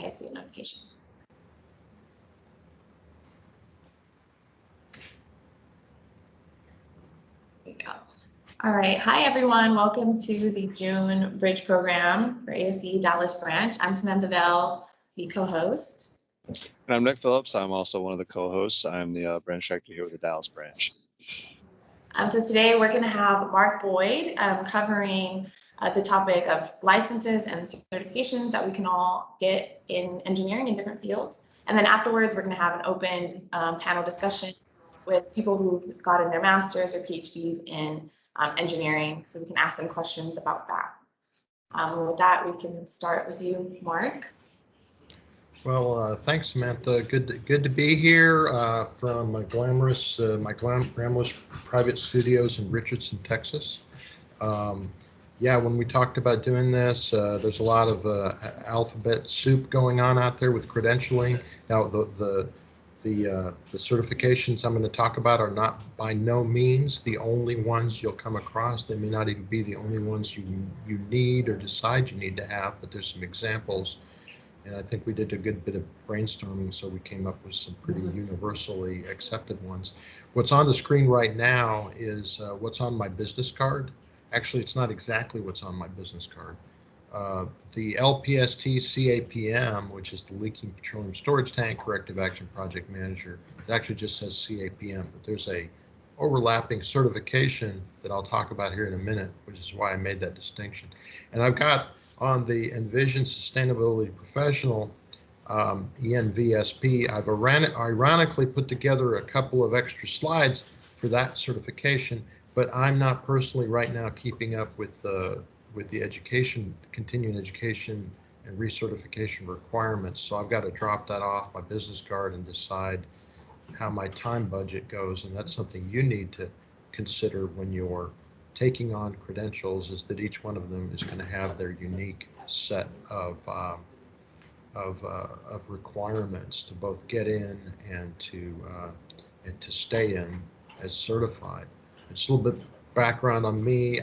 Okay, I see a notification. There we go. All right, hi everyone. Welcome to the June Bridge Program for ASE Dallas branch. I'm Samantha Vail, the co-host. And I'm Nick Phillips. I'm also one of the co-hosts. I'm the branch director here with the Dallas branch. So today we're going to have Mark Boyd covering the topic of licenses and certifications that we can all get in engineering in different fields. And then afterwards, we're going to have an open panel discussion with people who've gotten their master's or PhDs in engineering, so we can ask them questions about that. With that, we can start with you, Mark. Well, thanks, Samantha. Good to be here from my glamorous private studios in Richardson, Texas. Yeah, when we talked about doing this, there's a lot of alphabet soup going on out there with credentialing. Now, the certifications I'm going to talk about are not by no means the only ones you'll come across. They may not even be the only ones you need or decide you need to have, but there's some examples. And I think we did a good bit of brainstorming, so we came up with some pretty universally accepted ones. What's on the screen right now is what's on my business card. Actually, it's not exactly what's on my business card. The LPST CAPM, which is the Leaking Petroleum Storage Tank Corrective Action Project Manager, it actually just says CAPM, but there's a overlapping certification that I'll talk about here in a minute, which is why I made that distinction. And I've got on the Envision Sustainability Professional, ENVSP, I've ironically put together a couple of extra slides for that certification, but I'm not personally right now keeping up with the education, continuing education and recertification requirements. So I've got to drop that off my business card and decide how my time budget goes. And that's something you need to consider when you're taking on credentials, is that each one of them is going to have their unique set of requirements to both get in and to stay in as certified. Just a little bit background on me.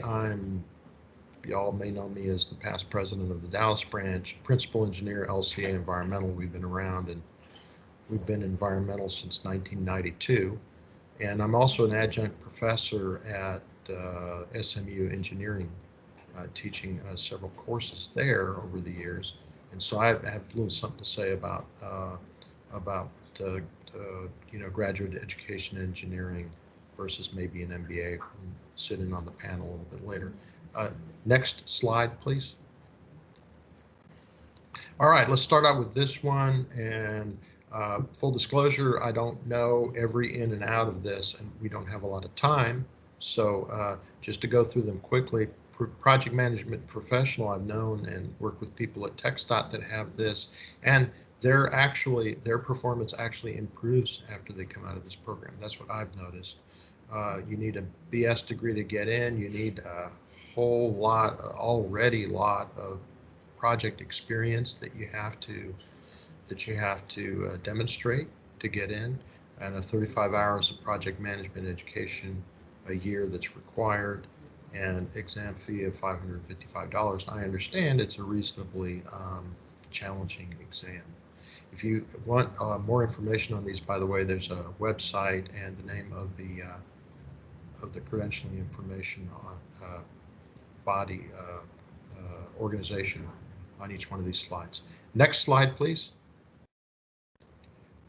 Y'all may know me as the past president of the Dallas branch, principal engineer, LCA Environmental. We've been around and we've been environmental since 1992. And I'm also an adjunct professor at SMU Engineering, teaching several courses there over the years. And so I have a little something to say about graduate education in engineering versus maybe an MBA, sitting on the panel a little bit later. Next slide, please. All right, let's start out with this one. And full disclosure, I don't know every in and out of this, and we don't have a lot of time. So just to go through them quickly, project management professional, I've known and worked with people at TxDOT that have this, and their performance actually improves after they come out of this program. That's what I've noticed. You need a BS degree to get in. You need a whole lot, already lot of project experience that you have to demonstrate to get in, and a 35 hours of project management education a year that's required, and exam fee of $555. I understand it's a reasonably challenging exam. If you want more information on these, by the way, there's a website and the name of the credentialing information on body organization on each one of these slides. Next slide, please.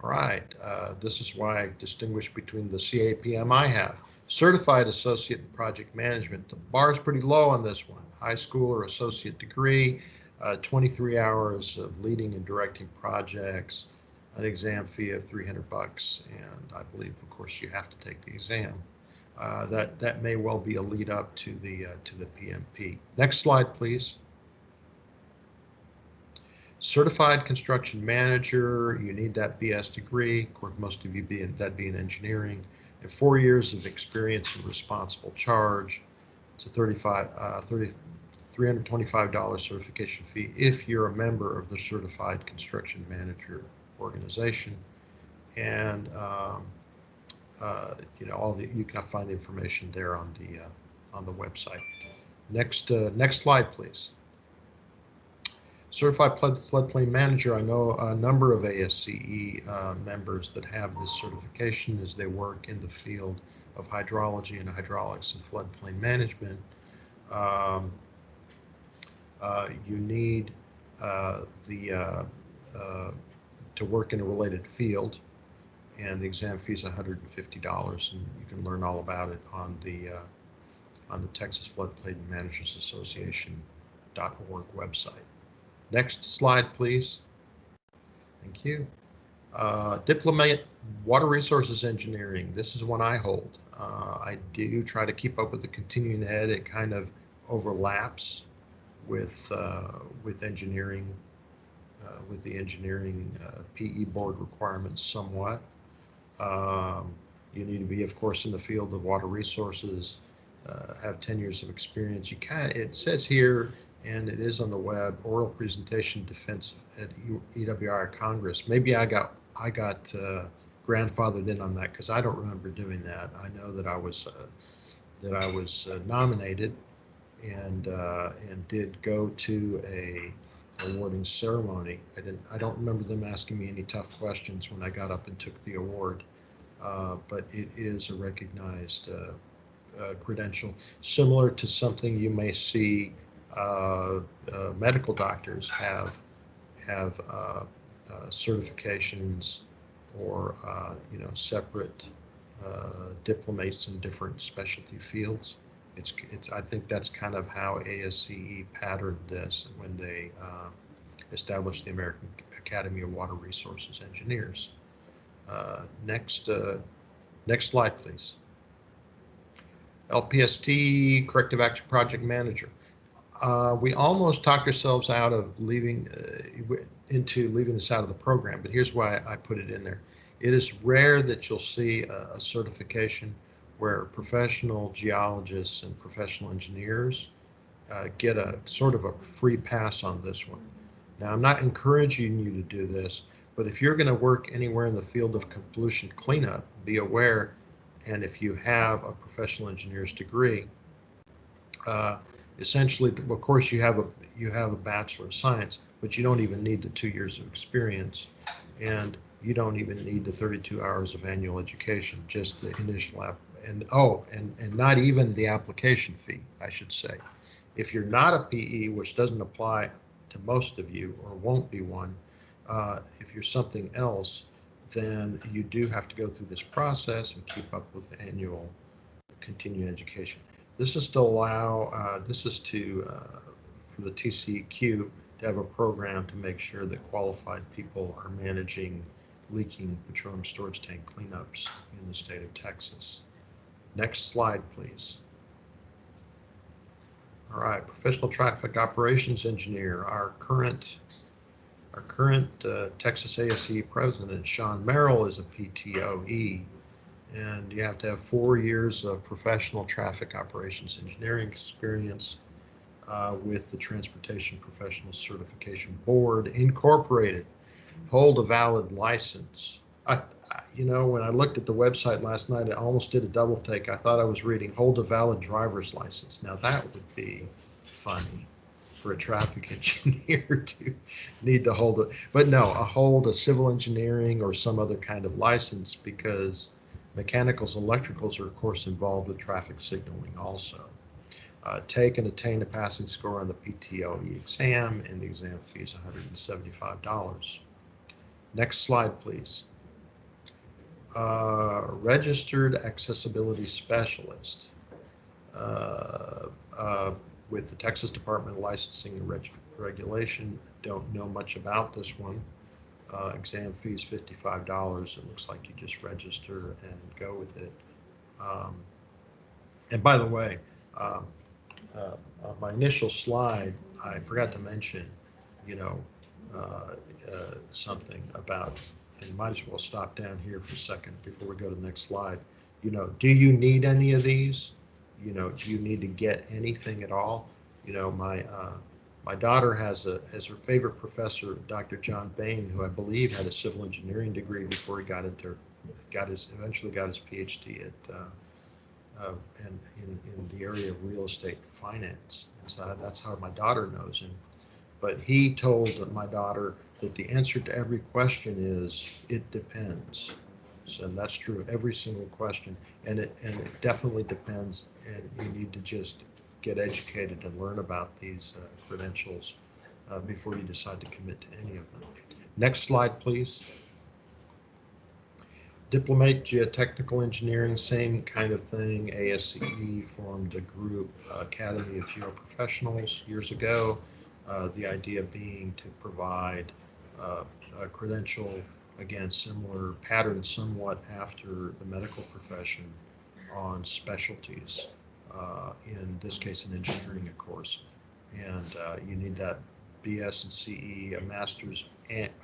All right, this is why I distinguish between the CAPM I have. Certified Associate in Project Management. The bar is pretty low on this one. High school or associate degree, 23 hours of leading and directing projects, an exam fee of $300, and I believe, of course, you have to take the exam. That may well be a lead up to the PMP. Next slide, please. Certified Construction Manager, you need that BS degree. Of course, most of you that'd be in engineering. And 4 years of experience in responsible charge. It's a $325 certification fee if you're a member of the Certified Construction Manager organization. And you can find the information there on the website. Next slide, please. Certified Floodplain Manager, I know a number of ASCE members that have this certification as they work in the field of hydrology and hydraulics and floodplain management. You need to work in a related field, and the exam fee is $150, and you can learn all about it on the Texas Floodplain Managers Association.org website. Next slide, please. Thank you. Diploma Water Resources Engineering. This is one I hold. I do try to keep up with the continuing ed. It kind of overlaps with engineering, with the engineering PE board requirements somewhat. You need to be, of course, in the field of water resources, have 10 years of experience. It says here, and it is on the web, oral presentation defense at EWI Congress. Maybe I got grandfathered in on that because I don't remember doing that. I know that I was nominated and did go to a awarding ceremony. I don't remember them asking me any tough questions when I got up and took the award, but it is a recognized credential, similar to something you may see medical doctors have certifications, or separate diplomates in different specialty fields. I think that's kind of how ASCE patterned this when they established the American Academy of Water Resources Engineers. Next slide, please. LPST, Corrective Action Project Manager. We almost talked ourselves out of leaving this out of the program, but here's why I put it in there. It is rare that you'll see a certification where professional geologists and professional engineers get a sort of a free pass on this one. Now, I'm not encouraging you to do this, but if you're going to work anywhere in the field of pollution cleanup, be aware, and if you have a professional engineer's degree, essentially, of course, you have a Bachelor of Science, but you don't even need the 2 years of experience, and you don't even need the 32 hours of annual education, just the initial app, and not even the application fee, I should say. If you're not a PE, which doesn't apply to most of you or won't be one, if you're something else, then you do have to go through this process and keep up with the annual continuing education. This is to allow, for the TCEQ to have a program to make sure that qualified people are managing leaking petroleum storage tank cleanups in the state of Texas. Next slide, please. All right, Professional Traffic Operations Engineer, our current Texas ASCE president, Sean Merrill, is a PTOE, and you have to have 4 years of professional traffic operations engineering experience with the Transportation Professional Certification Board Incorporated. Hold a valid license. When I looked at the website last night, I almost did a double take. I thought I was reading hold a valid driver's license. Now that would be funny for a traffic engineer to need to hold it. But no, hold a civil engineering or some other kind of license, because mechanicals and electricals are, of course, involved with traffic signaling also. Take and attain a passing score on the PTOE exam, and the exam fee is $175. Next slide, please. Registered accessibility specialist with the Texas Department of Licensing and Regulation. Don't know much about this one. Exam fee is $55. It looks like you just register and go with it. And by the way, on my initial slide, I forgot to mention, something about, and might as well stop down here for a second before we go to the next slide. Do you need any of these? Do you need to get anything at all? My daughter has her favorite professor, Dr. John Bain, who I believe had a civil engineering degree before he eventually got his PhD at in the area of real estate finance. So that's how my daughter knows him. But he told my daughter that the answer to every question is, it depends. So that's true, every single question. And it definitely depends, and you need to just get educated and learn about these credentials before you decide to commit to any of them. Next slide, please. Diplomate Geotechnical Engineering, same kind of thing. ASCE formed a group, Academy of Geoprofessionals, years ago. The idea being to provide a credential, again, similar pattern somewhat after the medical profession, on specialties, in this case in engineering, of course. And you need that BS and CE, a master's,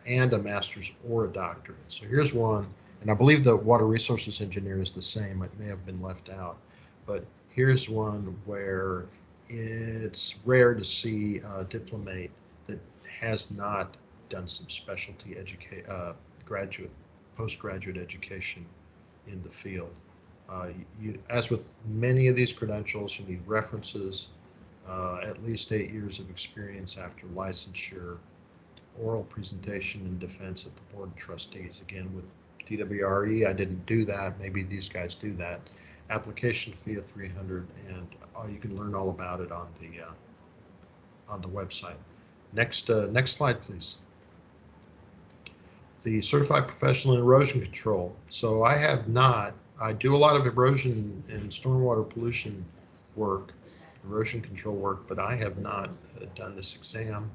and a master's or a doctorate. So here's one. And I believe the water resources engineer is the same. It may have been left out. But here's one where it's rare to see a diplomate that has not done some specialty postgraduate education in the field. As with many of these credentials, you need references, at least 8 years of experience after licensure, oral presentation and defense at the Board of Trustees, again with DWRE. I didn't do that. Maybe these guys do that. Application fee of $300, and you can learn all about it on the website. Next slide, please. The Certified Professional in Erosion Control. So I do a lot of erosion and stormwater pollution work, erosion control work, but I have not done this exam.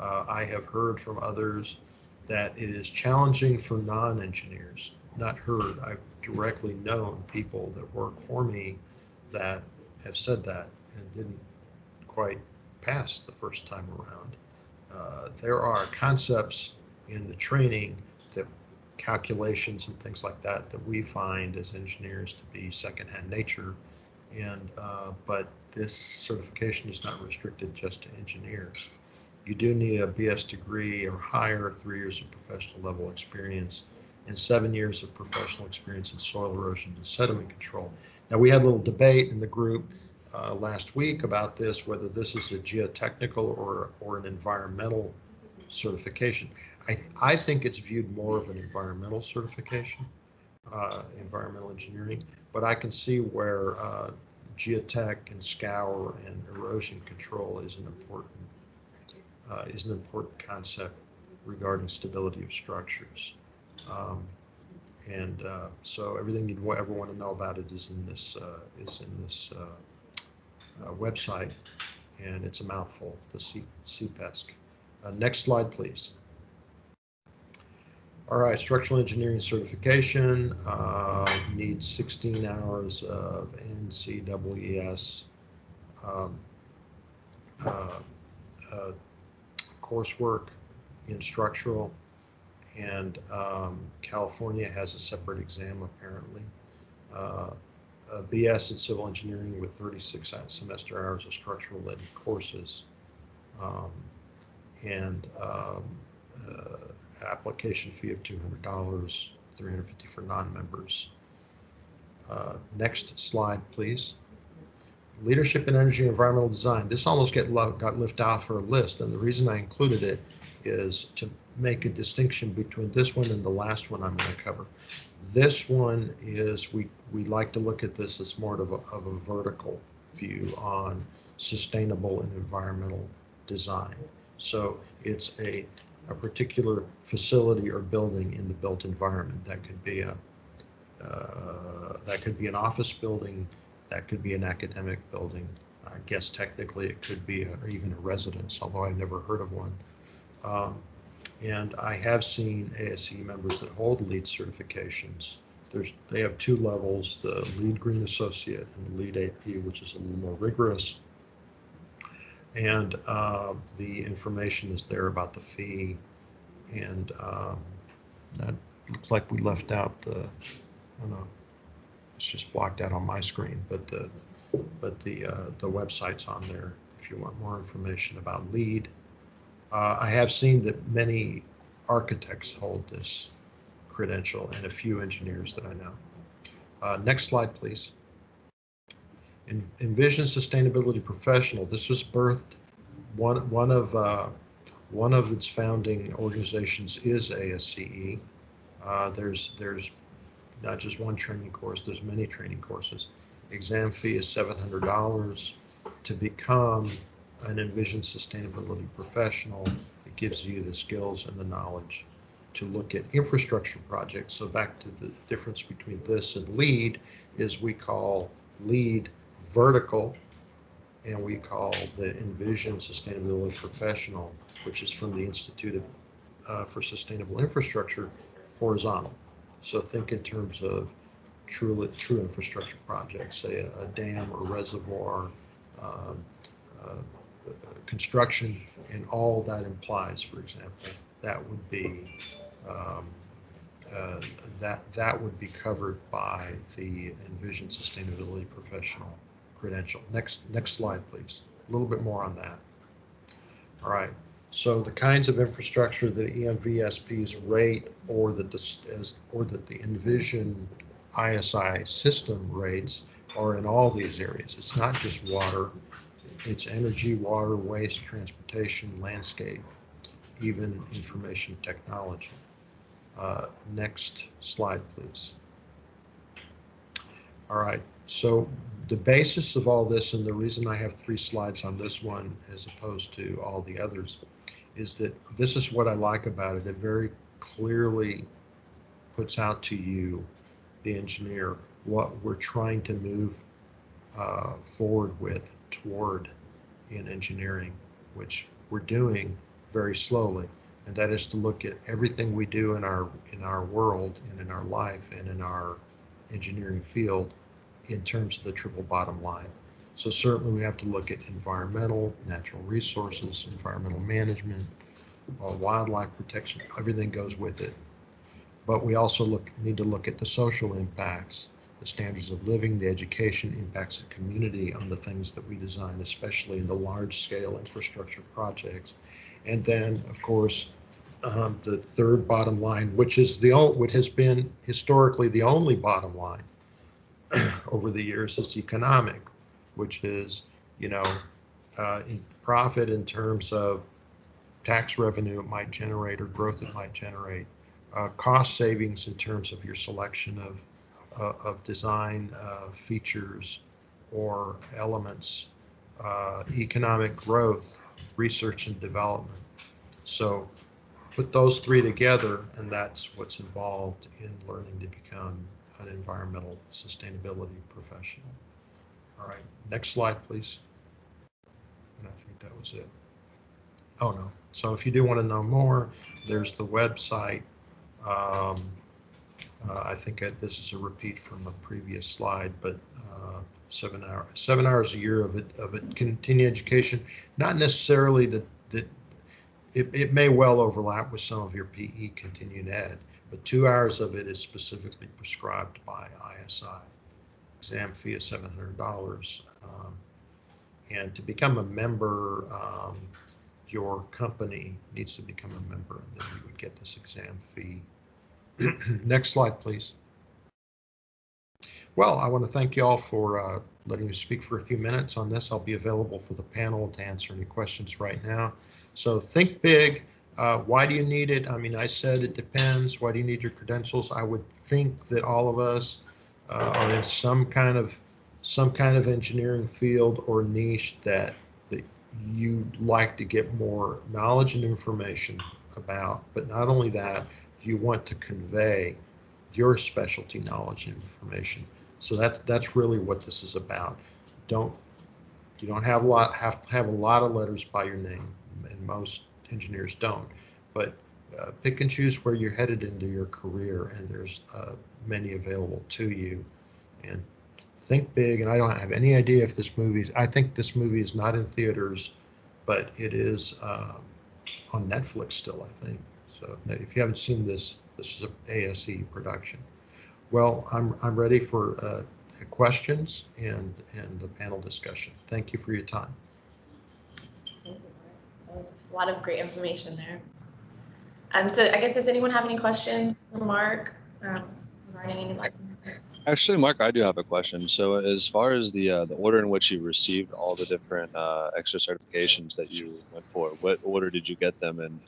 I have heard from others that it is challenging for non-engineers. Not heard, I've directly known people that work for me that have said that and didn't quite pass the first time around. There are concepts in the training, that calculations and things like that, that we find as engineers to be secondhand nature, and but this certification is not restricted just to engineers. You do need a BS degree or higher, 3 years of professional level experience, and 7 years of professional experience in soil erosion and sediment control. Now, we had a little debate in the group last week about this, whether this is a geotechnical or an environmental certification. I think it's viewed more of an environmental certification, environmental engineering, but I can see where geotech and scour and erosion control is an important concept regarding stability of structures. So everything you'd ever want to know about it is in this website, and it's a mouthful, the CPESC. Next slide, please. All right, structural engineering certification needs 16 hours of NCEES coursework in structural, and California has a separate exam apparently. A BS in civil engineering with 36 semester hours of structural related courses, and application fee of $200, $350 for non-members. Next slide, please. Leadership in energy and environmental design. This almost got left off our list, and the reason I included it is to make a distinction between this one and the last one I'm going to cover. This one is, we like to look at this as more of a vertical view on sustainable and environmental design. So it's a particular facility or building in the built environment. That could be an office building, that could be an academic building. I guess technically it could be even a residence, although I've never heard of one. And I have seen ASCE members that hold LEED certifications. They have two levels, the LEED Green Associate and the LEED AP, which is a little more rigorous. And the information is there about the fee. And that looks like we left out the, I don't know, it's just blocked out on my screen, but the website's on there if you want more information about LEED. I have seen that many architects hold this credential, and a few engineers that I know. Next slide, please. Envision Sustainability Professional. This was birthed, one of One of its founding organizations is ASCE. There's not just one training course, there's many training courses. Exam fee is $700 to become an Envision sustainability professional. It gives you the skills and the knowledge to look at infrastructure projects. So back to the difference between this and LEED is we call LEED vertical, and we call the Envision sustainability professional, which is from the Institute for Sustainable Infrastructure, horizontal. So think in terms of true infrastructure projects, say a dam or reservoir, construction, and all that implies, for example, that would be that would be covered by the Envision sustainability professional credential. Next slide, please. A little bit more on that. All right. So the kinds of infrastructure that EMVSPs rate, or that the Envision ISI system rates, are in all these areas. It's not just water. It's energy, water, waste, transportation, landscape, even information technology. Next slide, please. All right, so the basis of all this, and the reason I have 3 slides on this one as opposed to all the others, is that this is what I like about it. It very clearly puts out to you, the engineer, what we're trying to move forward toward in engineering, which we're doing very slowly, and that is to look at everything we do in our world and in our life and in our engineering field in terms of the triple bottom line. So certainly we have to look at environmental, natural resources, environmental management, wildlife protection, everything goes with it. But we also need to look at the social impacts, the standards of living, the education impacts of community on the things that we design, especially in the large scale infrastructure projects. And then, of course, the third bottom line, which has been historically the only bottom line over the years, is economic, which is, profit in terms of tax revenue it might generate or growth it might generate, cost savings in terms of your selection of design features or elements, economic growth, research and development. So put those 3 together, and that's what's involved in learning to become an environmental sustainability professional. All right, next slide, please. And I think that was it. Oh, no. So if you do want to know more, there's the website. I think this is a repeat from a previous slide, but 7 hours a year of it continuing education. Not necessarily that it may well overlap with some of your PE continuing ed, but 2 hours of it is specifically prescribed by ISI. Exam fee is $700, and to become a member, your company needs to become a member, and then you would get this exam fee. Next slide, please. Well, I want to thank you all for letting me speak for a few minutes on this. I'll be available for the panel to answer any questions right now. So think big. Why do you need it? I mean, I said it depends. Why do you need your credentials? I would think that all of us are in some kind of engineering field or niche that you'd like to get more knowledge and information about. But not only that, you want to convey your specialty knowledge and information. So that's really what this is about. You don't have to have a lot of letters by your name, and most engineers don't. But pick and choose where you're headed into your career, and there's many available to you. And think big. And I don't have any idea if I think this movie is not in theaters, but it is on Netflix still, I think. So if you haven't seen this is an ASE production. Well, I'm ready for questions and the panel discussion. Thank you for your time. Thank you, Mark. That was a lot of great information there. So I guess, does anyone have any questions for Mark regarding earning any licenses. Actually, Mark, I do have a question. So as far as the order in which you received all the different extra certifications that you went for, what order did you get them, and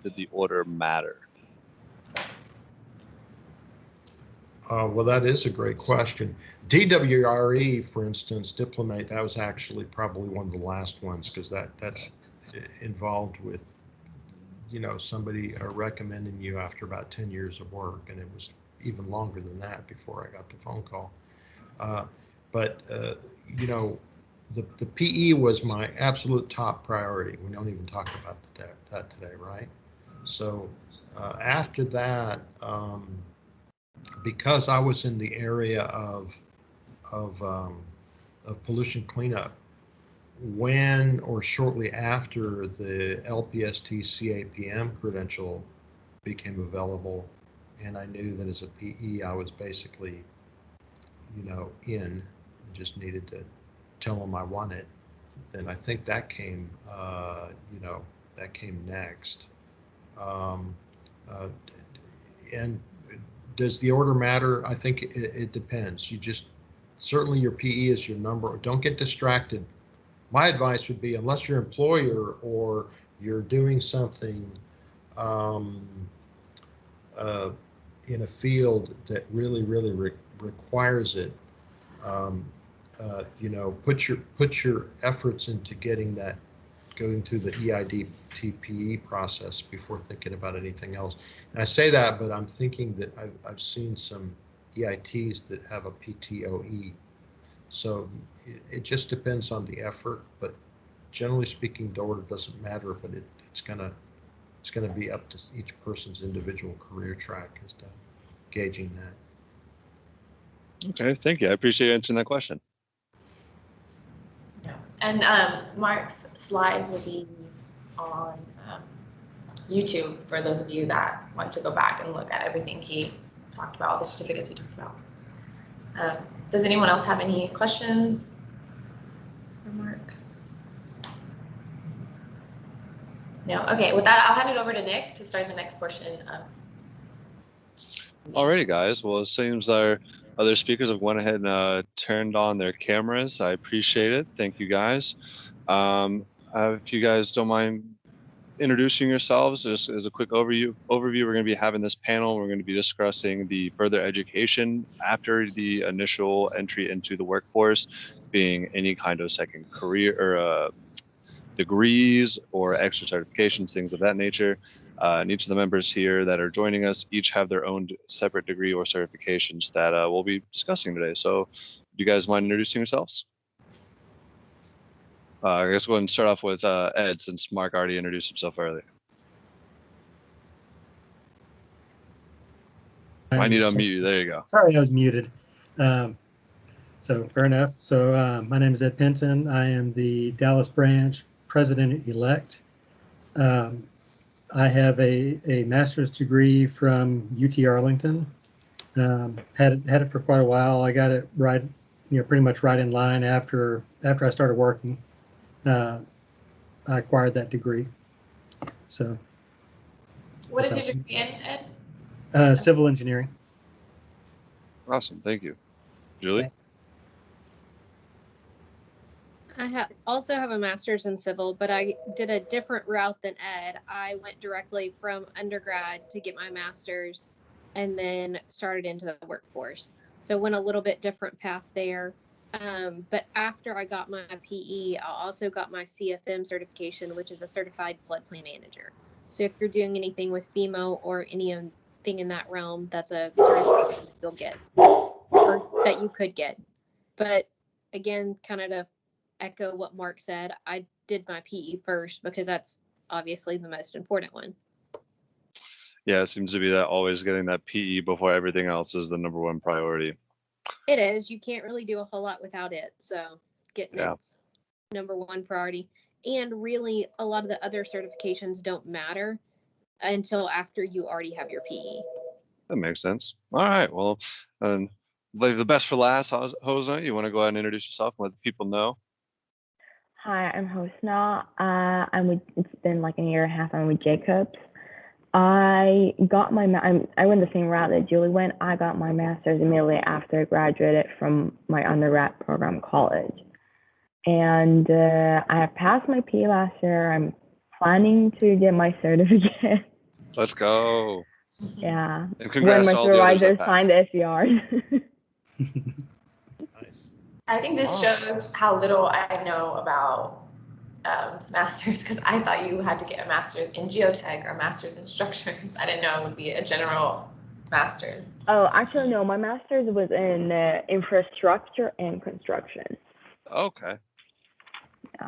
did the order matter? Well, that is a great question. DWRE, for instance, Diplomate, that was actually probably one of the last ones, because that's involved with, you know, somebody recommending you after about 10 years of work, and it was even longer than that before I got the phone call. You know, the PE was my absolute top priority. We don't even talk about that today, right? So after that, because I was in the area of pollution cleanup, when or shortly after the LPST CAPM credential became available, and I knew that as a PE I was basically, you know, in, just needed to tell them I want it, then I think that came, you know, that came next. And does the order matter? I think it depends. You just, certainly your PE is your number. Don't get distracted. My advice would be, unless your employer or you're doing something in a field that really requires it, you know, put your efforts into getting that, going through the EID-TPE process before thinking about anything else. And I say that, but I'm thinking that I've seen some EITs that have a PTOE. So it just depends on the effort, but generally speaking, the order doesn't matter, but it's gonna be up to each person's individual career track as to gauging that. Okay, thank you. I appreciate you answering that question. Yeah. And Mark's slides will be on YouTube for those of you that want to go back and look at everything he talked about, all the certificates he talked about. Does anyone else have any questions for Mark? No? Okay, with that, I'll hand it over to Nick to start the next portion of. Alrighty, guys. Well, it seems our other speakers have went ahead and turned on their cameras. I appreciate it. Thank you, guys. If you guys don't mind introducing yourselves, just as a quick overview, we're going to be having this panel. We're going to be discussing the further education after the initial entry into the workforce, being any kind of second career or degrees or extra certifications, things of that nature. And each of the members here that are joining us each have their own separate degree or certifications that we'll be discussing today. So do you guys mind introducing yourselves? I guess we'll go ahead and start off with Ed, since Mark already introduced himself earlier. I need to unmute you. There you go. Sorry, I was muted. So fair enough. So my name is Ed Penton. I am the Dallas branch president-elect. I have a master's degree from UT Arlington. Had it for quite a while. I got it right, you know, pretty much right in line after I started working. I acquired that degree. So. What is your degree in, Ed? Civil engineering. Awesome, thank you. Julie? I also have a master's in civil, but I did a different route than Ed. I went directly from undergrad to get my master's and then started into the workforce. So went a little bit different path there. But after I got my PE, I also got my CFM certification, which is a certified floodplain manager. So if you're doing anything with FEMO or anything in that realm, that's a certification that you'll get or that you could get. But again, kind of to echo what Mark said, I did my PE first because that's obviously the most important one. Yeah, it seems to be that always getting that PE before everything else is the #1 priority. It is. You can't really do a whole lot without it. So getting it's #1 priority. And really, a lot of the other certifications don't matter until after you already have your PE. That makes sense. All right. Well, leave the best for last. Hosna, you want to go ahead and introduce yourself and let the people know? Hi, I'm Hosna. It's been like a year and a half. I'm with Jacobs. I got my I went the same route that Julie went. I got my master's immediately after I graduated from my undergrad program college, and I have passed my PE last year. I'm planning to get my certificate. Let's go. Yeah, And when congrats my to all the others supervisor that signed passed. the SCR. Nice. I think this shows how little I know about masters, because I thought you had to get a master's in geotech or a master's in structures. I didn't know it would be a general master's. Oh, actually, no. My master's was in infrastructure and construction. Okay. Yeah.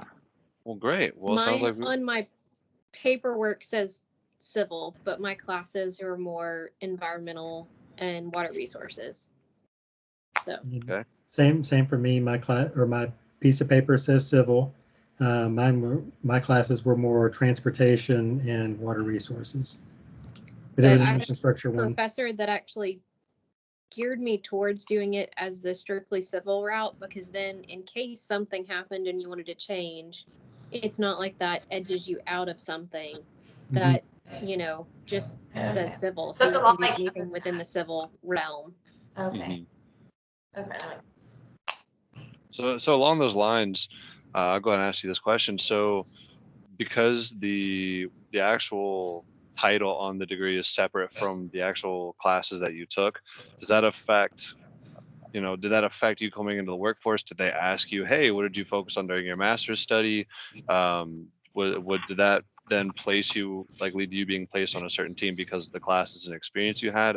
Well, great. Well, it sounds Mine like on my paperwork says civil, but my classes are more environmental and water resources. So okay. Same for me. My class or my piece of paper says civil. My classes were more transportation and water resources. But it was I an had infrastructure a one. professor that actually geared me towards doing it as the strictly civil route, because then in case something happened and you wanted to change, it's not like that edges you out of something that, you know, just says civil. So So it's a you lot can do like anything within the civil realm. Okay. Mhm. Okay. So along those lines, I'll go ahead and ask you this question. So because the actual title on the degree is separate from the actual classes that you took, does that affect, did that affect you coming into the workforce? Did they ask you, hey, what did you focus on during your master's study? Did that then place you, like lead to you being placed on a certain team because of the classes and experience you had?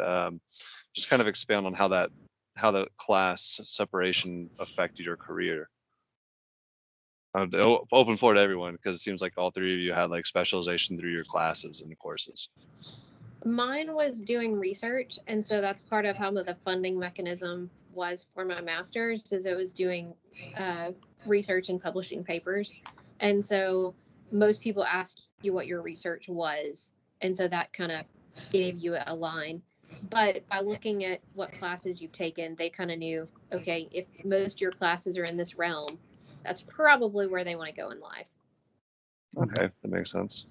Just kind of expand on how the class separation affected your career. Open floor to everyone, because it seems like all three of you had like specialization through your classes and courses. Mine was doing research, and so that's part of how the funding mechanism was for my master's, is it was doing research and publishing papers. And so most people asked you what your research was, and so that kind of gave you a line. But by looking at what classes you've taken, they kind of knew, okay, if most of your classes are in this realm, that's probably where they want to go in life. Okay, that makes sense.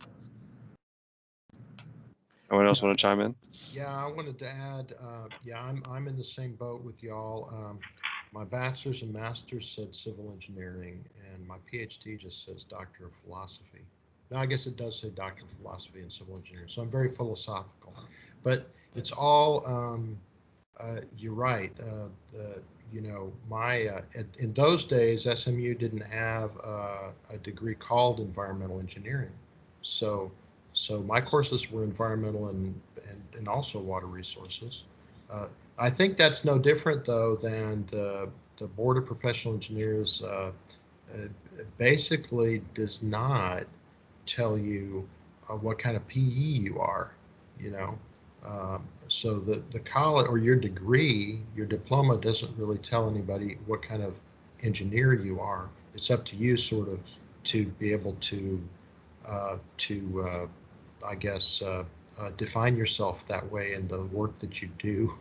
Anyone else want to chime in? Yeah, I wanted to add, I'm in the same boat with y'all. My bachelor's and master's said civil engineering, and my PhD just says Doctor of Philosophy. Now, I guess it does say Doctor of Philosophy and Civil Engineering, so I'm very philosophical. But it's all, you're right. In those days, SMU didn't have a degree called environmental engineering. So my courses were environmental and also water resources. I think that's no different, though, than the Board of Professional Engineers basically does not tell you what kind of PE you are, so the college or your degree, your diploma doesn't really tell anybody what kind of engineer you are. It's up to you sort of to be able to define yourself that way in the work that you do.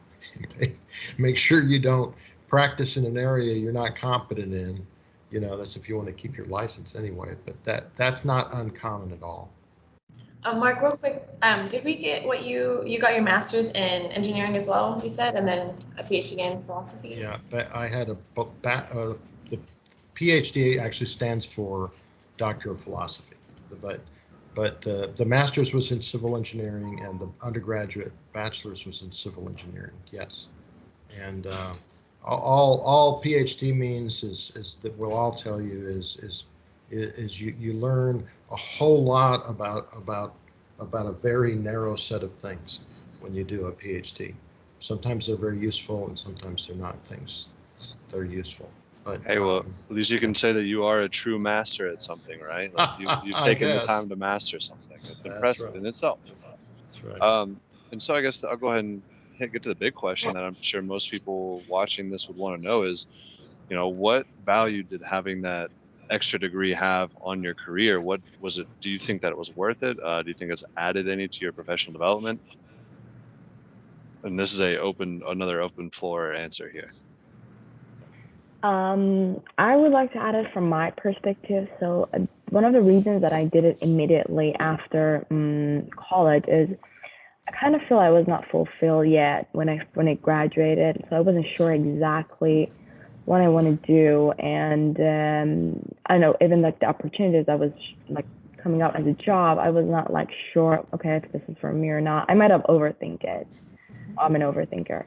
Make sure you don't practice in an area you're not competent in. That's if you want to keep your license anyway, but that's not uncommon at all. Mark, real quick, did we get what you got your master's in engineering as well, you said, and then a PhD in philosophy? Yeah, I had the PhD actually stands for Doctor of Philosophy, but the master's was in civil engineering, and the undergraduate bachelor's was in civil engineering. Yes, and all PhD means is that we'll all tell you is you learn a whole lot about a very narrow set of things when you do a PhD. Sometimes they're very useful, and sometimes they're not things that are useful. But Hey, well, at least you can say that you are a true master at something, right? Like you've taken the time to master something. It's impressive in itself. That's right. And so I guess I'll go ahead and get to the big question that I'm sure most people watching this would want to know is, what value did having that extra degree have on your career? What was it? Do you think that it was worth it? Do you think it's added any to your professional development? And this is another open floor answer here. I would like to add it from my perspective. So one of the reasons that I did it immediately after college is I kind of feel I was not fulfilled yet when I graduated, so I wasn't sure exactly what I want to do. And I don't know, even like the opportunities I was like coming out as a job, I was not like sure, okay, if this is for me or not. I might have overthink it. I'm an overthinker.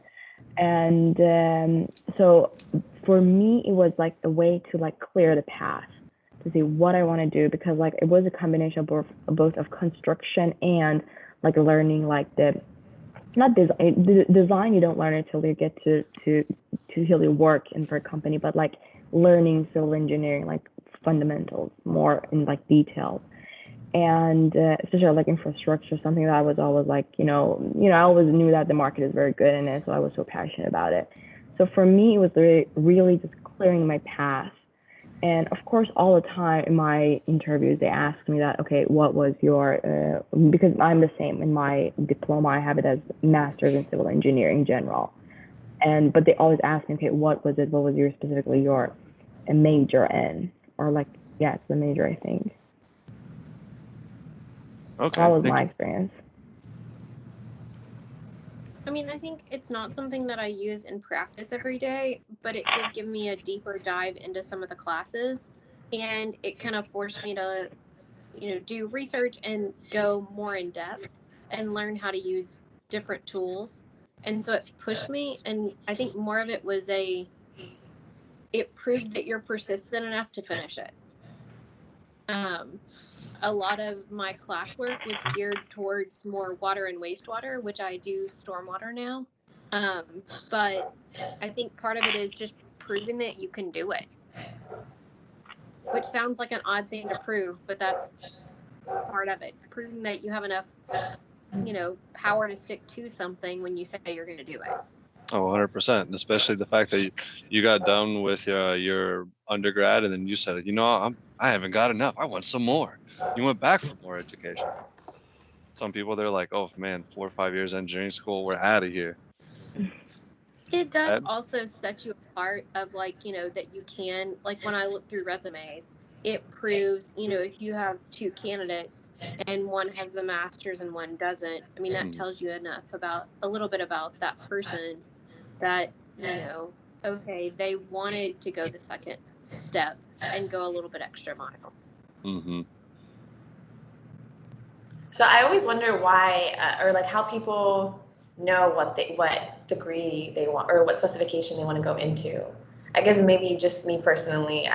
And so for me, it was like a way to like clear the path to see what I want to do, because like it was a combination of both of construction and like learning like the not design. Design you don't learn until you get to really work in for a company, but like learning civil engineering, like fundamentals more in like detail. And especially like infrastructure, something that I was always like, I always knew that the market is very good in it, so I was so passionate about it. So for me, it was really just clearing my path. And of course, all the time in my interviews, they ask me that, okay, what was your, because I'm the same in my diploma, I have it as master's in civil engineering in general. But they always ask me, okay, what was your specifically your major in? Or like, yeah, it's the major, I think. Okay. That was my experience. I mean, I think it's not something that I use in practice every day, but it did give me a deeper dive into some of the classes, and it kind of forced me to, do research and go more in depth and learn how to use different tools. And so it pushed me, and I think more of it was it proved that you're persistent enough to finish it. A lot of my classwork was geared towards more water and wastewater, which I do stormwater now. But I think part of it is just proving that you can do it, which sounds like an odd thing to prove, but that's part of it. Proving that you have enough, power to stick to something when you say you're going to do it. Oh, 100%. And especially the fact that you got done with your undergrad and then you said, I haven't got enough. I want some more. You went back for more education. Some people, they're like, oh man, 4 or 5 years engineering school, we're out of here. It does also set you apart of like, that you can, like when I look through resumes, it proves, if you have 2 candidates and one has the master's and one doesn't, I mean, that tells you a little bit about that person that, okay, they wanted to go the second step and go a little bit extra mile. Mm-hmm. So I always wonder why, or like how people know what degree they want or what specification they want to go into. I guess maybe just me personally,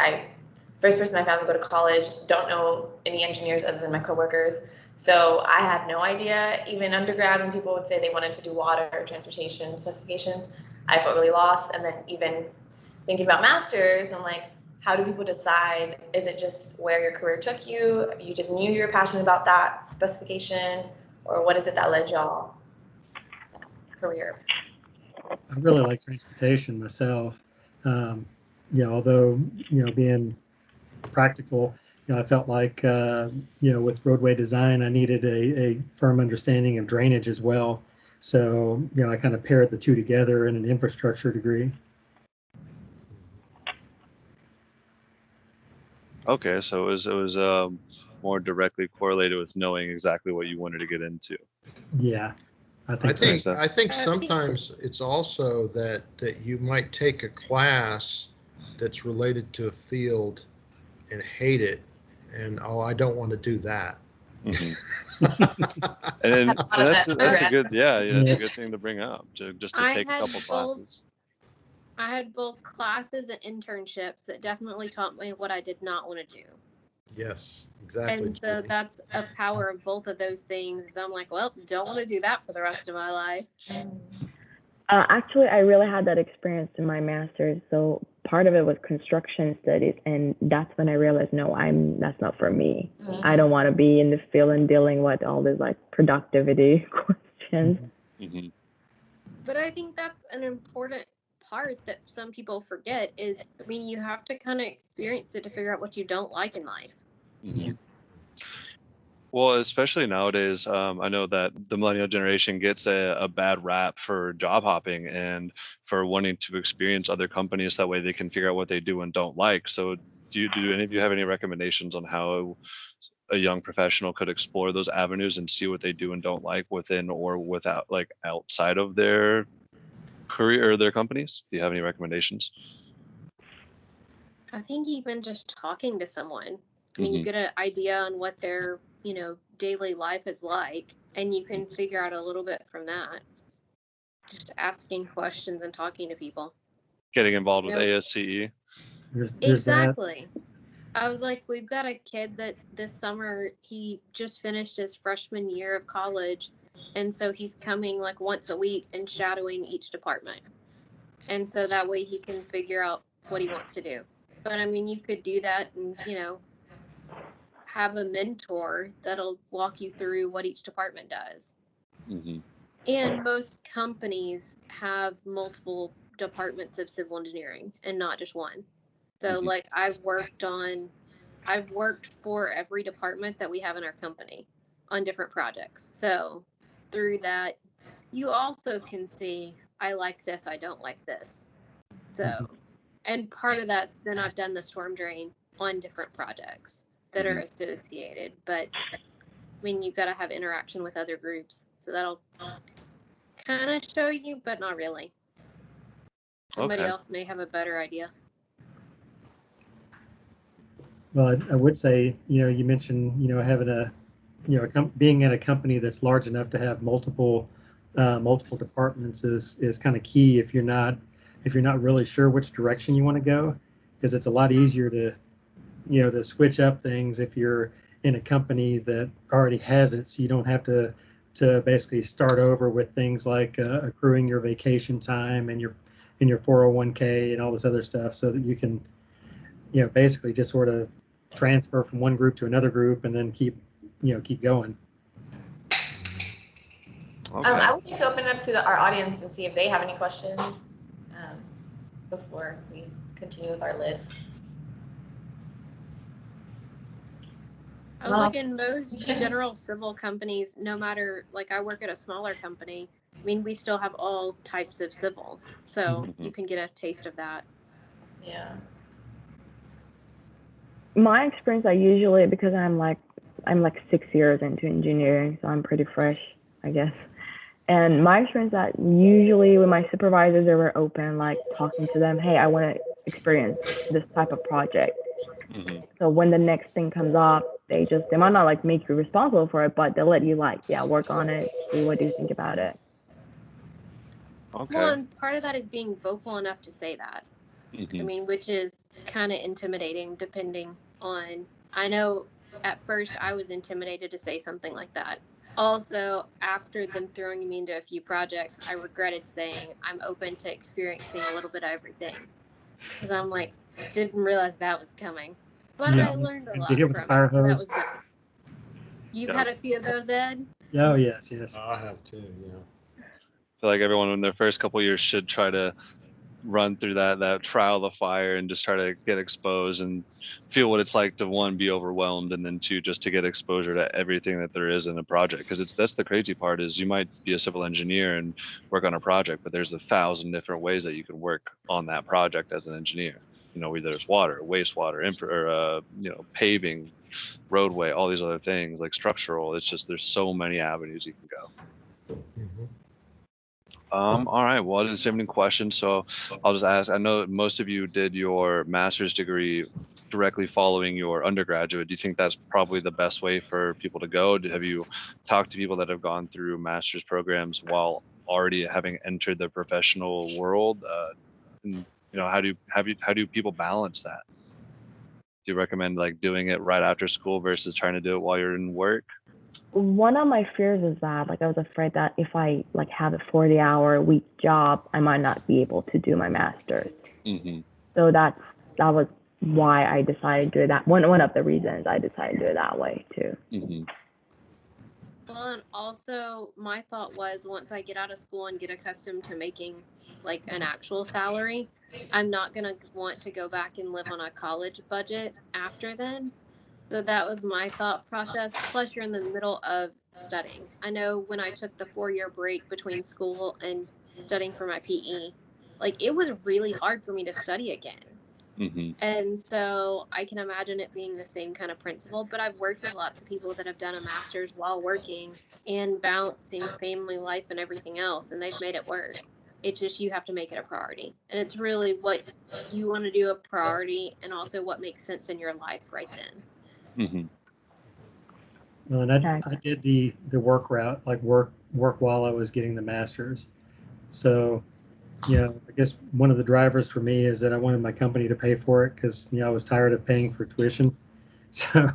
first person I found to go to college, don't know any engineers other than my coworkers. So I had no idea, even undergrad, when people would say they wanted to do water or transportation specifications, I felt really lost. And then even thinking about masters, I'm like, how do people decide? Is it just where your career took you? You just knew you were passionate about that specification, or what is it that led y'all career? I really like transportation myself. Although, being practical, I felt like, with roadway design, I needed a firm understanding of drainage as well. So, I kind of paired the two together in an infrastructure degree. Okay, so it was more directly correlated with knowing exactly what you wanted to get into. Yeah, I think sometimes it's also that you might take a class that's related to a field and hate it, and I don't want to do that. Mm-hmm. and that's a good that's a good thing to bring up, just to take a couple classes. I had both classes and internships that definitely taught me what I did not want to do. Yes, exactly. And so that's a power of both of those things. I'm like, well, don't want to do that for the rest of my life. Actually, I really had that experience in my master's. So part of it was construction studies, and that's when I realized, no, that's not for me. Mm-hmm. I don't want to be in the field and dealing with all this like productivity questions. Mm-hmm. But I think that's an important part that some people forget is, I mean, you have to kind of experience it to figure out what you don't like in life. Mm-hmm. Well, especially nowadays, I know that the millennial generation gets a bad rap for job hopping and for wanting to experience other companies. That way they can figure out what they do and don't like. So do any of you have any recommendations on how a young professional could explore those avenues and see what they do and don't like within or without, like outside of their career or their companies? Do you have any recommendations? I think even just talking to someone, I mean, you get an idea on what their, daily life is like, and you can figure out a little bit from that. Just asking questions and talking to people. Getting involved with ASCE. There's Exactly. I was like, we've got a kid that this summer, he just finished his freshman year of college. And so he's coming like once a week and shadowing each department. And so that way he can figure out what he wants to do. But I mean, you could do that and, have a mentor that'll walk you through what each department does. And most companies have multiple departments of civil engineering and not just one. So like I've worked for every department that we have in our company on different projects. So through that, you also can see, I like this, I don't like this. So, and part of that's then I've done the storm drain on different projects that are associated. But I mean, you've got to have interaction with other groups. So that'll kind of show you, but not really. Somebody else may have a better idea. Well, I would say, you mentioned, having being at a company that's large enough to have multiple departments is kind of key if you're not really sure which direction you want to go, because it's a lot easier to switch up things if you're in a company that already has it, so you don't have to basically start over with things like accruing your vacation time and your 401k and all this other stuff, so that you can basically just sort of transfer from one group to another group and then keep going. I would like to open it up to our audience and see if they have any questions before we continue with our list. I was like, in most general civil companies, no matter, like I work at a smaller company, I mean, we still have all types of civil. So you can get a taste of that. Yeah. My experience, I usually, because I'm like 6 years into engineering, so I'm pretty fresh, I guess. And my experience that usually with my supervisors, they were open, like talking to them, hey, I want to experience this type of project. So when the next thing comes up, they might not like make you responsible for it, but they'll let you work on it, see what do you think about it. Well, and part of that is being vocal enough to say that. I mean, which is kind of intimidating depending on, I know at first I was intimidated to say something like that. Also, after them throwing me into a few projects, I regretted saying I'm open to experiencing a little bit of everything. Because I'm like, didn't realize that was coming. But I learned a lot from it, so that was good. You've had a few of those, Ed? Oh, yes. I have too, yeah. I feel like everyone in their first couple of years should try to run through that trial of fire and just try to get exposed and feel what it's like to, one, be overwhelmed, and then two, just to get exposure to everything that there is in a project. Because that's the crazy part, is you might be a civil engineer and work on a project, but there's 1,000 different ways that you can work on that project as an engineer. Whether it's water, wastewater, paving, roadway, all these other things like structural. It's just, there's so many avenues you can go. All right, well, I didn't have any questions, so I'll just ask. I know most of you did your master's degree directly following your undergraduate. Do you think that's probably the best way for people to go? Have you talked to people that have gone through master's programs while already having entered the professional world? And how do people balance that? Do you recommend like doing it right after school versus trying to do it while you're in work? One of my fears is that I was afraid that if I have a 40-hour-a-week job, I might not be able to do my master's. So that was why I decided to do that. One of the reasons I decided to do it that way too. Well, and also my thought was, once I get out of school and get accustomed to making like an actual salary, I'm not going to want to go back and live on a college budget after then. So that was my thought process. Plus, you're in the middle of studying. I know when I took the 4-year break between school and studying for my PE, it was really hard for me to study again. And so I can imagine it being the same kind of principle, but I've worked with lots of people that have done a master's while working and balancing family life and everything else, and they've made it work. It's just you have to make it a priority. And it's really what you want to do a priority and also what makes sense in your life right then. Well, and I did the work route, like work while I was getting the master's. So, I guess one of the drivers for me is that I wanted my company to pay for it because, I was tired of paying for tuition. So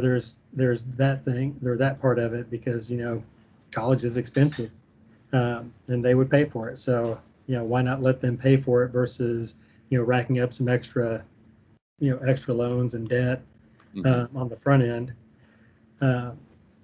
there's that thing, that part of it because, college is expensive, and they would pay for it. So, why not let them pay for it versus, racking up some extra loans and debt on the front end. And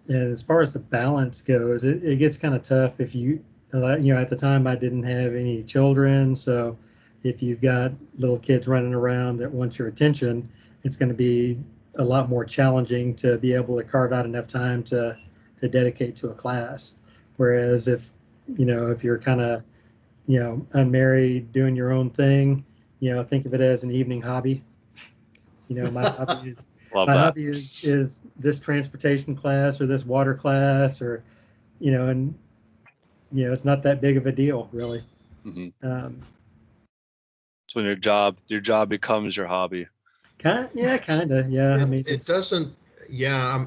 as far as the balance goes, it gets kind of tough if at the time I didn't have any children. So if you've got little kids running around that want your attention, it's going to be a lot more challenging to be able to carve out enough time to dedicate to a class. Whereas if you're kind of, unmarried, doing your own thing, think of it as an evening hobby. My hobby is hobby is this transportation class or this water class or, and it's not that big of a deal, really. So when your job becomes your hobby. Kind of. Yeah. I mean, it doesn't. Yeah,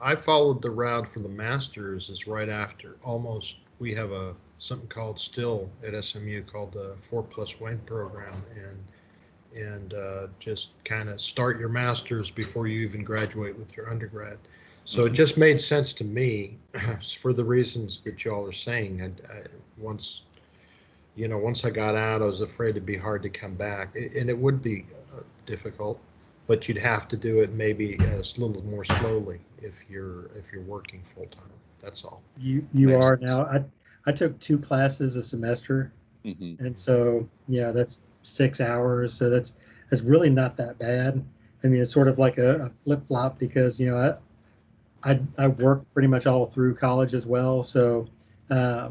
I followed the route for the master's is right after. Almost, we have something called still at SMU called the 4+1 program, and just kind of start your master's before you even graduate with your undergrad. So it just made sense to me for the reasons that y'all are saying. Once I got out, I was afraid it'd be hard to come back, and it would be difficult, but you'd have to do it maybe a little more slowly if you're working full time. That's all. You are now. I took 2 classes a semester, and so that's 6 hours. So that's really not that bad. I mean, it's sort of like a flip flop because I worked pretty much all through college as well. So, I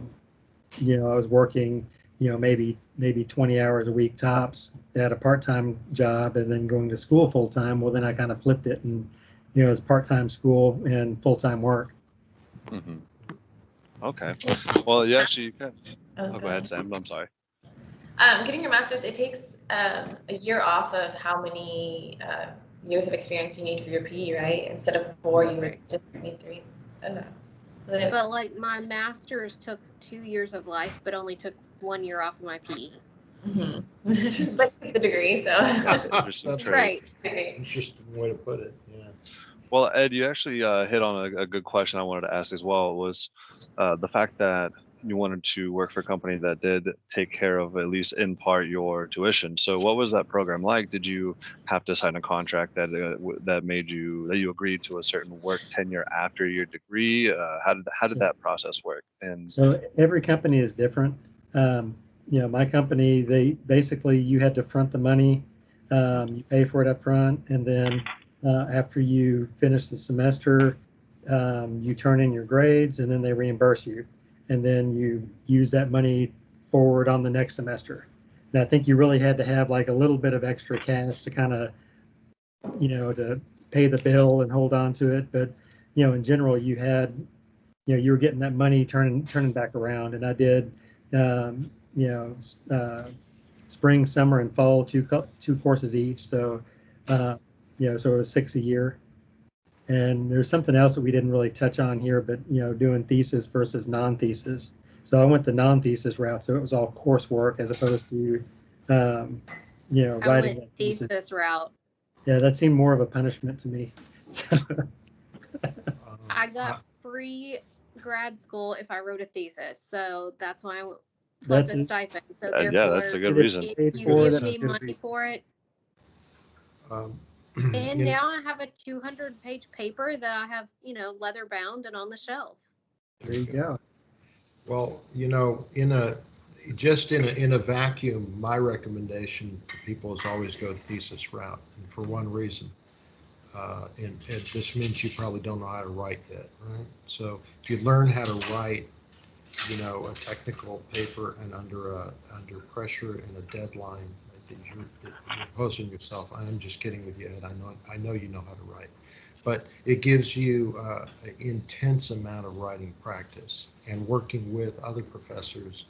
was working, maybe 20 hours a week tops at a part-time job and then going to school full time. Well, then I kind of flipped it and, it's part-time school and full-time work. Okay. Well, yeah, actually, you can. Go ahead, Sam. I'm sorry. Getting your master's, it takes a year off of how many years of experience you need for your PE, right? Instead of 4, you would just need 3. But like my master's took 2 years of life, but only took 1 year off of my PE. But the degree, so. That's right. Interesting way to put it. Yeah. Well, Ed, you actually hit on a good question I wanted to ask as well, was the fact that you wanted to work for a company that did take care of, at least in part, your tuition. So what was that program like? Did you have to sign a contract that you agreed to a certain work tenure after your degree? How did that process work? And so every company is different. My company, they basically, you had to front the money, you pay for it up front, and then after you finish the semester, you turn in your grades, and then they reimburse you. And then you use that money forward on the next semester. And I think you really had to have like a little bit of extra cash to kind of, to pay the bill and hold on to it. But, in general, you had, you were getting that money turning back around. And I did, spring, summer, and fall, two courses each. So, so it was 6 a year. And there's something else that we didn't really touch on here, but, doing thesis versus non-thesis. So I went the non-thesis route. So it was all coursework as opposed to, writing that thesis route. Yeah, that seemed more of a punishment to me. I got free grad school if I wrote a thesis. So that's why plus a stipend. So therefore, that's a good reason. If you give me money for it. And You know, now I have a 200-page paper that I have, leather bound and on the shelf. There you go. Well, in a vacuum, my recommendation to people is always go thesis route, and for one reason. And this means you probably don't know how to write yet, right? So if you learn how to write, a technical paper and under pressure and a deadline, that you're posing yourself. I'm just kidding with you, Ed. I know you know how to write, but it gives you an intense amount of writing practice and working with other professors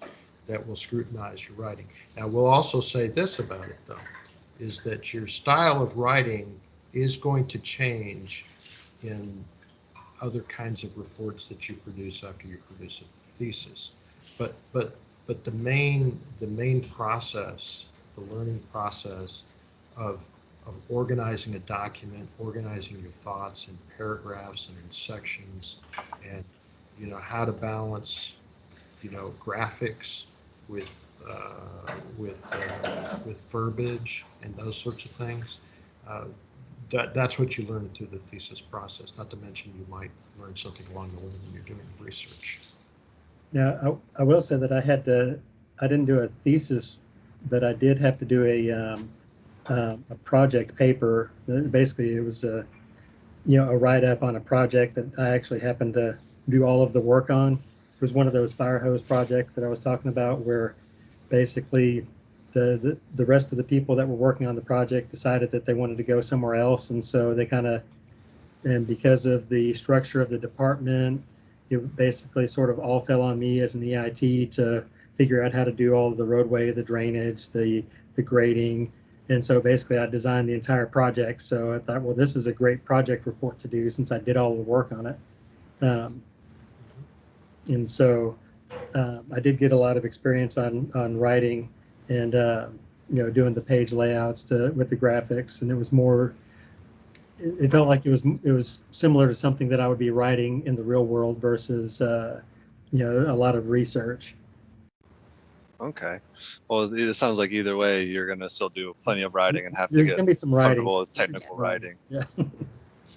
that will scrutinize your writing. Now, we'll also say this about it, though, is that your style of writing is going to change in other kinds of reports that you produce after you produce a thesis. But the main process, the learning process of organizing a document, organizing your thoughts in paragraphs and in sections, and how to balance graphics with verbiage and those sorts of things. That's what you learn through the thesis process. Not to mention you might learn something along the way when you're doing research. Now, I will say that I didn't do a thesis, but I did have to do a project paper. Basically, it was a write-up on a project that I actually happened to do all of the work on. It was one of those fire hose projects that I was talking about, where basically the rest of the people that were working on the project decided that they wanted to go somewhere else, and so they and because of the structure of the department, it basically sort of all fell on me as an EIT to figure out how to do all of the roadway, the drainage, the grading. And so basically I designed the entire project. So I thought, well, this is a great project report to do since I did all the work on it. And so I did get a lot of experience on writing and doing the page layouts with the graphics, and it was more. It felt like it was similar to something that I would be writing in the real world versus a lot of research. Okay. Well, it sounds like either way, you're going to still do plenty of writing and have There's to going get to be some writing. comfortable with technical writing. Yeah.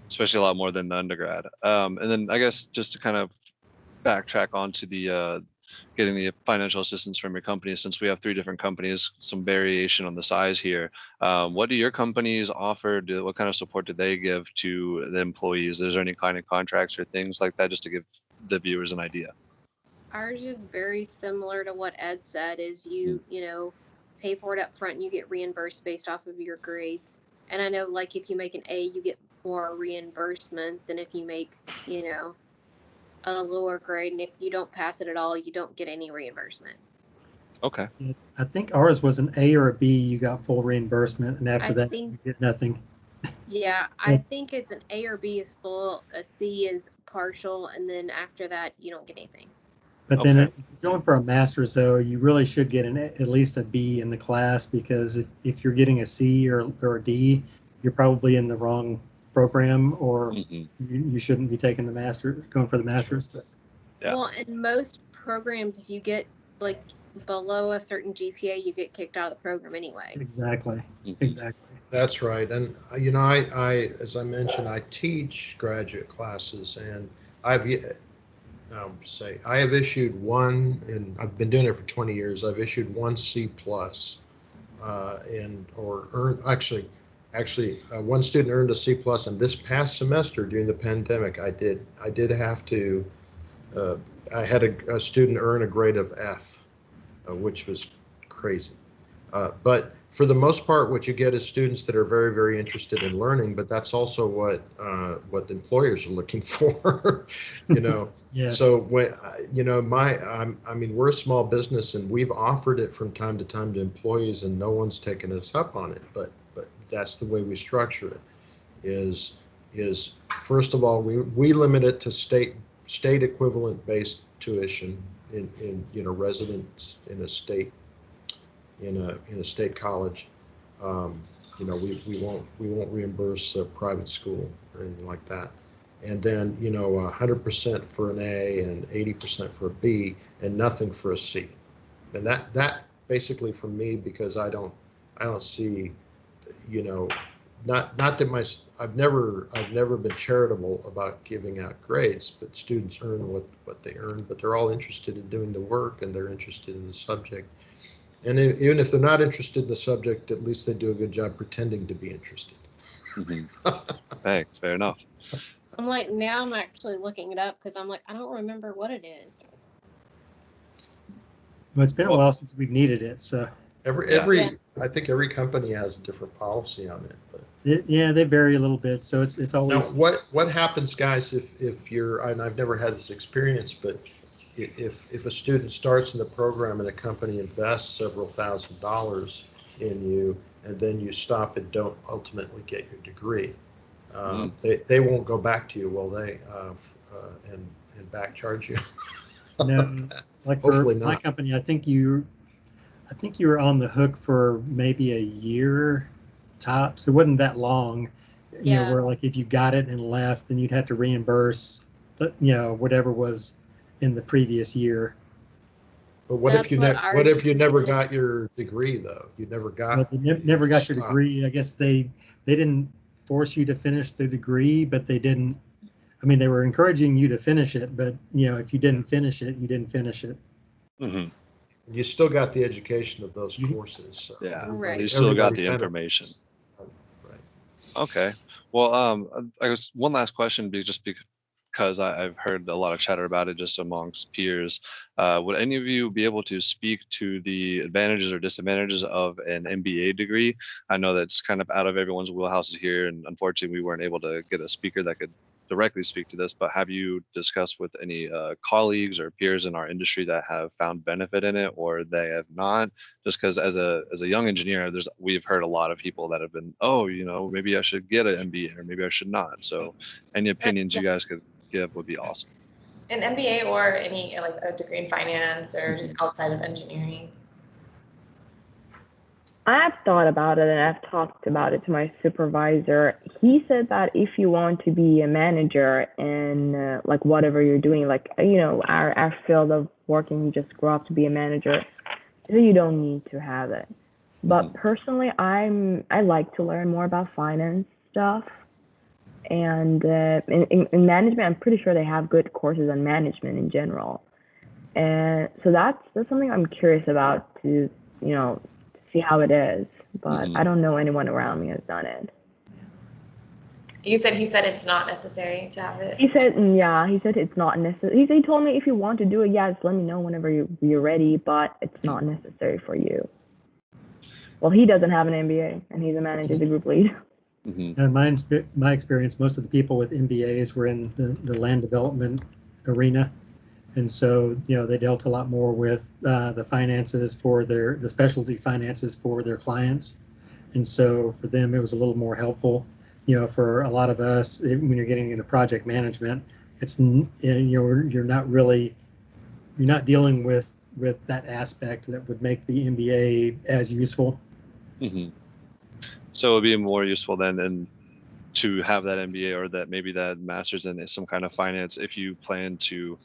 Especially a lot more than the undergrad. And then I guess just to kind of backtrack onto the getting the financial assistance from your company, since we have 3 different companies, some variation on the size here. What do your companies offer? What kind of support do they give to the employees? Is there any kind of contracts or things like that, just to give the viewers an idea? Ours is very similar to what Ed said, is you pay for it up front and you get reimbursed based off of your grades. And I know, like, if you make an A, you get more reimbursement than if you make, a lower grade. And if you don't pass it at all, you don't get any reimbursement. Okay. I think ours was an A or a B, you got full reimbursement, and after that, you get nothing. Yeah, I think it's an A or B is full, a C is partial, and then after that, you don't get anything. But then if you're going for a master's, though, you really should get at least a B in the class, because if you're getting a C or a D, you're probably in the wrong program, or you shouldn't be taking going for the master's. But well, in most programs, if you get like below a certain GPA, you get kicked out of the program anyway. Exactly. That's right. And I as I mentioned, I teach graduate classes, and I have issued one, and I've been doing it for 20 years. I've issued one C+, one student earned a C+, and this past semester during the pandemic, I did have to. I had a student earn a grade of F, which was crazy. But for the most part, what you get is students that are very, very interested in learning. But that's also what the employers are looking for, Yes. So when we're a small business, and we've offered it from time to time to employees, and no one's taken us up on it. But that's the way we structure it. Is first of all, we limit it to state equivalent based tuition in residents in a state. In a state college, we won't reimburse a private school or anything like that. And then 100% for an A and 80% for a B, and nothing for a C. And that basically for me, because I don't see, not that I've never been charitable about giving out grades, but students earn what they earn, but they're all interested in doing the work, and they're interested in the subject. And even if they're not interested in the subject, at least they do a good job pretending to be interested. Hey, fair enough. I'm like, now I'm actually looking it up, because I'm like, I don't remember what it is. Well, it's been a while since we've needed it, so. I think every company has a different policy on it. But Yeah, they vary a little bit. So it's now, always. what happens, guys, if you're, and I've never had this experience, but if a student starts in the program and a company invests several $1,000s in you, and then you stop and don't ultimately get your degree, they won't go back to you, will they? And back charge you? No, like for Hopefully my not. company, I think you were on the hook for maybe a year tops. It wasn't that long. You know, Yeah. where like if you got it and left, then you'd have to reimburse, whatever was in the previous year. But what That's if you what what if ours you never did. got your degree though? You never got. But you never got your stopped. degree. I guess they didn't force you to finish the degree, but they didn't. I mean, they were encouraging you to finish it, but if you didn't finish it, you didn't finish it. Mm-hmm. You still got the education of those courses. So Yeah, Right. you still got everybody the benefits. information. Right. Okay. Well, I guess one last question, because I've heard a lot of chatter about it just amongst peers. Would any of you be able to speak to the advantages or disadvantages of an MBA degree? I know that's kind of out of everyone's wheelhouses here, and unfortunately, we weren't able to get a speaker that could directly speak to this. But have you discussed with any colleagues or peers in our industry that have found benefit in it, or they have not? Just because as a young engineer, we've heard a lot of people that have been, oh, maybe I should get an MBA or maybe I should not. So, any opinions you guys could give would be awesome. An MBA or any like a degree in finance or just outside of engineering. I've thought about it and I've talked about it to my supervisor. He said that if you want to be a manager in like whatever you're doing, like our field of working, you just grow up to be a manager, so you don't need to have it. But personally, I like to learn more about finance stuff, and in management, I'm pretty sure they have good courses on management in general, and so that's something I'm curious about to see how it is, but I don't know anyone around me has done it. He said it's not necessary to have it. He said it's not necessary. He told me if you want to do it, just let me know whenever you're ready, but it's not necessary for you. Well, he doesn't have an MBA, and he's a manager, the group lead. And my experience, most of the people with MBAs were in the land development arena. And so, they dealt a lot more with the finances for the specialty finances for their clients. And so for them, it was a little more helpful. For a lot of us, when you're getting into project management, it's, you're not dealing with that aspect that would make the MBA as useful. So it would be more useful then to have that MBA or that maybe that master's in some kind of finance if you plan to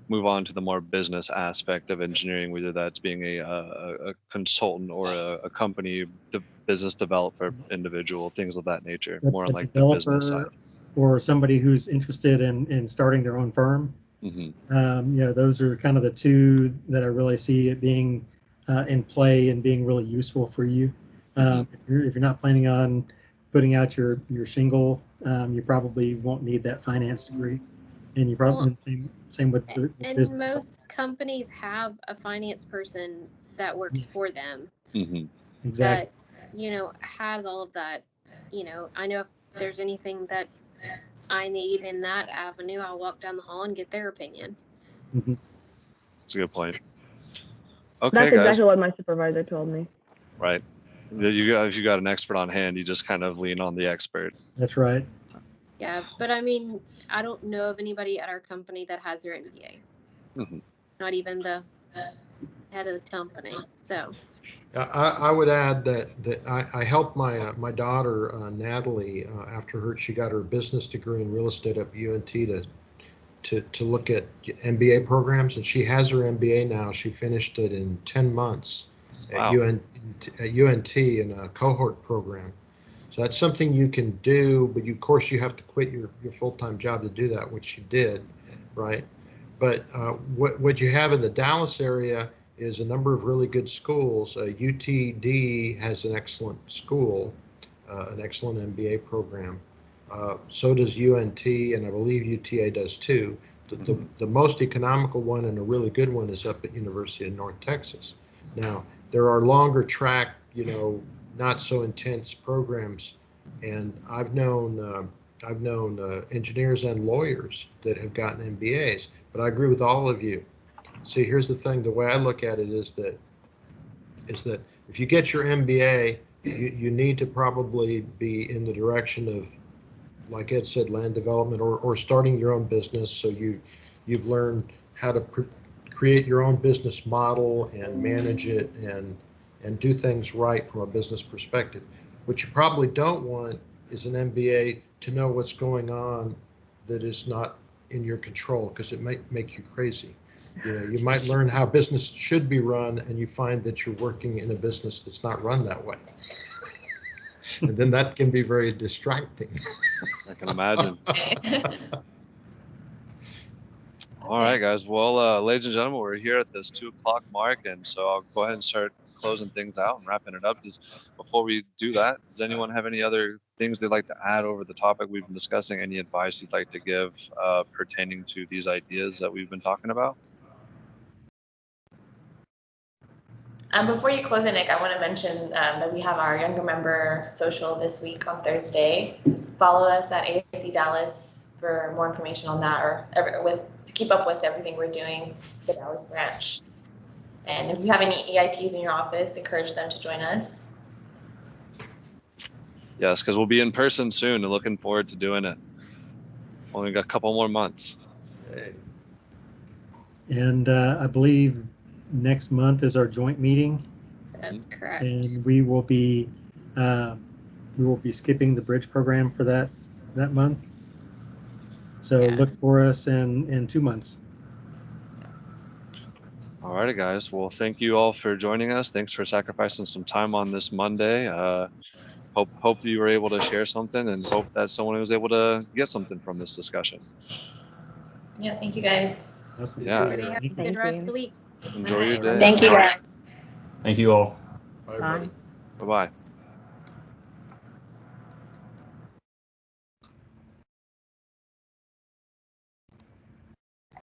move on to the more business aspect of engineering, whether that's being a consultant or a company business developer individual, things of that nature, more on like the business side. Or somebody who's interested in starting their own firm. Those are kind of the two that I really see it being in play and being really useful for you. If you're not planning on putting out your shingle, you probably won't need that finance degree, and you probably same with the business. And most companies have a finance person that works for them. Exactly. That has all of that. I know if there's anything that I need in that avenue, I'll walk down the hall and get their opinion. That's a good point. Okay, that's exactly guys. what my supervisor told me. Right. If you got an expert on hand, you just kind of lean on the expert. That's right. Yeah, but I mean, I don't know of anybody at our company that has their MBA. Not even the head of the company. So. I would add that I helped my daughter Natalie after she got her business degree in real estate at UNT to look at MBA programs, and she has her MBA now. She finished it in 10 months. At UNT in a cohort program. So that's something you can do, but of course you have to quit your full-time job to do that, which she did, right? But what you have in the Dallas area is a number of really good schools. UTD has an excellent school, an excellent MBA program. So does UNT, and I believe UTA does too. The most economical one and a really good one is up at University of North Texas. Now, there are longer track, not so intense programs. And I've known engineers and lawyers that have gotten MBAs, but I agree with all of you. See, here's the thing, the way I look at it is that if you get your MBA, you need to probably be in the direction of, like Ed said, land development or starting your own business. So you've learned how to create your own business model and manage it and do things right from a business perspective. What you probably don't want is an MBA to know what's going on that is not in your control, because it might make you crazy. You might learn how business should be run, and you find that you're working in a business that's not run that way. And then that can be very distracting. I can imagine. All right, guys. Well, ladies and gentlemen, we're here at this 2 o'clock mark, and so I'll go ahead and start closing things out and wrapping it up. Before we do that, does anyone have any other things they'd like to add over the topic we've been discussing? Any advice you'd like to give pertaining to these ideas that we've been talking about? Before you close it, Nick, I want to mention that we have our younger member social this week on Thursday. Follow us at ASC Dallas for more information on that, or to keep up with everything we're doing the Dallas branch. And if you have any EITs in your office, encourage them to join us. Yes, because we'll be in person soon and looking forward to doing it. Only got a couple more months. And I believe next month is our joint meeting, That's correct. and we will be skipping the bridge program for that month. So Yeah. look for us in 2 months. All righty, guys. Well, thank you all for joining us. Thanks for sacrificing some time on this Monday. Hope you were able to share something, and hope that someone was able to get something from this discussion. Yeah, thank you guys. Awesome. Yeah. Everybody have a Thank you. good rest of the week. Enjoy your Bye. day. Thank you, guys. Thank you all. Bye, everybody. Bye-bye.